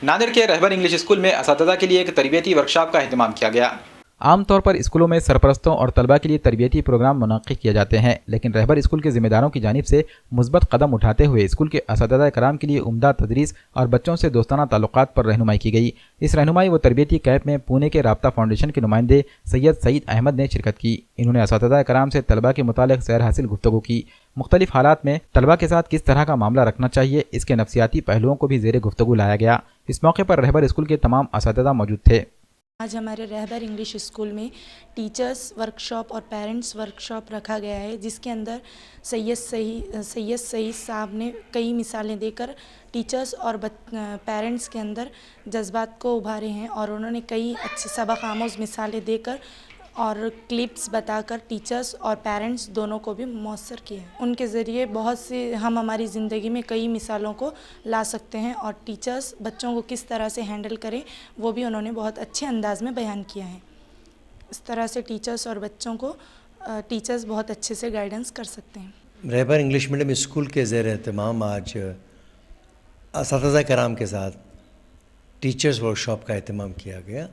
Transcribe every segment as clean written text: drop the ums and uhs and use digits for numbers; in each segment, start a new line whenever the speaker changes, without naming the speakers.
नांदेड़ के रहबर English school में اساتذہ के लिए एक तरबियती वर्कशॉप का अहतमाम किया गया। आम तौर पर स्कूलों में सरपरस्तों और तलबा के लिए तरबियती प्रोग्राम मुनक्किद किए जाते हैं, लेकिन रहबर स्कूल के ज़िम्मेदारों की जानिब से मुस्बत कदम उठाते हुए स्कूल के اساتذہ कराम के लिए उम्दा तदरीस और बच्चों से दोस्ताना ताल्लुकात पर रहनुमाई की गई। इस रहनुमाई व तरबियती कैंप में पुणे के राब्ता फाउंडेशन के नुमाइंदे सैयद सईद अहमद ने शिरकत की। इन्होंने اساتذہ कराम से तलबा के मुतालिक सैर हासिल गुफ्तगू की। मुख्तलिफ हालात में तलबा के साथ किस तरह का मामला रखना चाहिए, इसके नफ्सियाती पहलुओं को भी ज़ेर गुफ्तगू लाया गया। इस मौके पर रहबर स्कूल के तमाम اساتذہ मौजूद थे।
आज हमारे रहबर इंग्लिश स्कूल में टीचर्स वर्कशॉप और पेरेंट्स वर्कशॉप रखा गया है, जिसके अंदर सैयद सईद साहब ने कई मिसालें देकर टीचर्स और पेरेंट्स के अंदर जज्बात को उभारे हैं और उन्होंने कई अच्छी सबक आमोज़ मिसालें देकर और क्लिप्स बताकर टीचर्स और पेरेंट्स दोनों को भी मौसर किए हैं। उनके ज़रिए बहुत सी हम हमारी ज़िंदगी में कई मिसालों को ला सकते हैं और टीचर्स बच्चों को किस तरह से हैंडल करें वो भी उन्होंने बहुत अच्छे अंदाज में बयान किया है। इस तरह से टीचर्स और बच्चों को टीचर्स बहुत अच्छे से गाइडेंस कर सकते हैं।
रहबर इंग्लिश मीडियम स्कूल के ज़ेर एहतमाम आज اساتذہ کرام کے ساتھ ٹیچرز ورکشاپ کا اہتمام کیا گیا،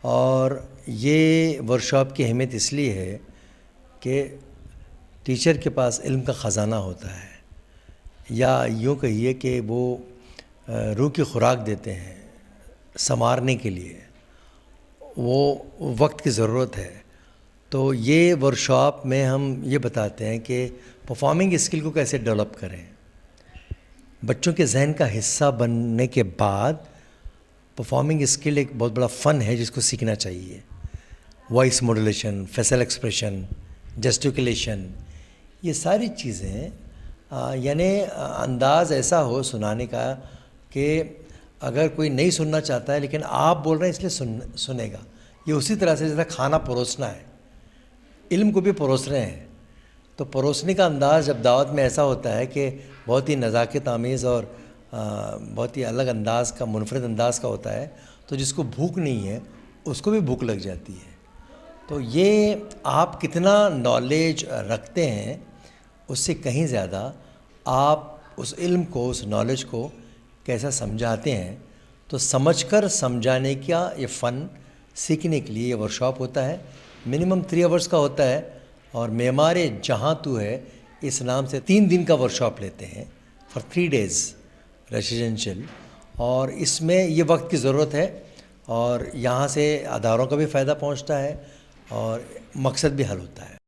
اور یہ ورکشاپ کی اہمیت اس لیے ہے کہ ٹیچر کے پاس علم کا خزانہ ہوتا ہے، یا یوں کہیے کہ وہ روح کی خوراک دیتے ہیں سنوارنے کے لیے، وہ وقت کی ضرورت ہے۔ تو یہ ورکشاپ میں ہم یہ بتاتے ہیں کہ پرفارمنگ اسکل کو کیسے ڈیولپ کریں، بچوں کے ذہن کا حصہ بننے کے بعد پرفارمنگ اسکل ایک بہت بڑا فن ہے جس کو سیکھنا چاہیے۔ وائس ماڈولیشن، فیشل ایکسپریشن، جسٹیکولیشن، یہ ساری چیزیں یعنی انداز ایسا ہو سنانے کا کہ اگر کوئی نہیں سننا چاہتا ہے لیکن آپ بول رہے ہیں اس لیے سنے گا۔ یہ اسی طرح سے جیسا کھانا پروسنا ہے، علم کو بھی پروس رہے ہیں، تو پروسنے کا انداز جب دعوت میں ایسا ہوتا ہے کہ بہت ہی نزاکت آمیز اور بہت ہی الگ انداز کا، منفرد انداز کا ہوتا ہے، تو جس کو بھوک نہیں ہے اس کو بھی بھوک لگ جاتی ہے۔ تو یہ آپ کتنا نالج رکھتے ہیں اس سے کہیں زیادہ آپ اس علم کو، اس نالج کو کیسا سمجھاتے ہیں۔ تو سمجھ کر سمجھانے کا یہ فن سیکھنے کے لیے یہ ورکشاپ ہوتا ہے، منیمم 3 آورس کا ہوتا ہے، اور معمار جہاں تو ہے اس نام سے 3 دن کا ورکشاپ لیتے ہیں فار 3 days ریزیڈینشیل، اور اس میں یہ وقت کی ضرورت ہے، اور یہاں سے اداروں کا بھی فائدہ پہنچتا ہے اور مقصد بھی حل ہوتا ہے۔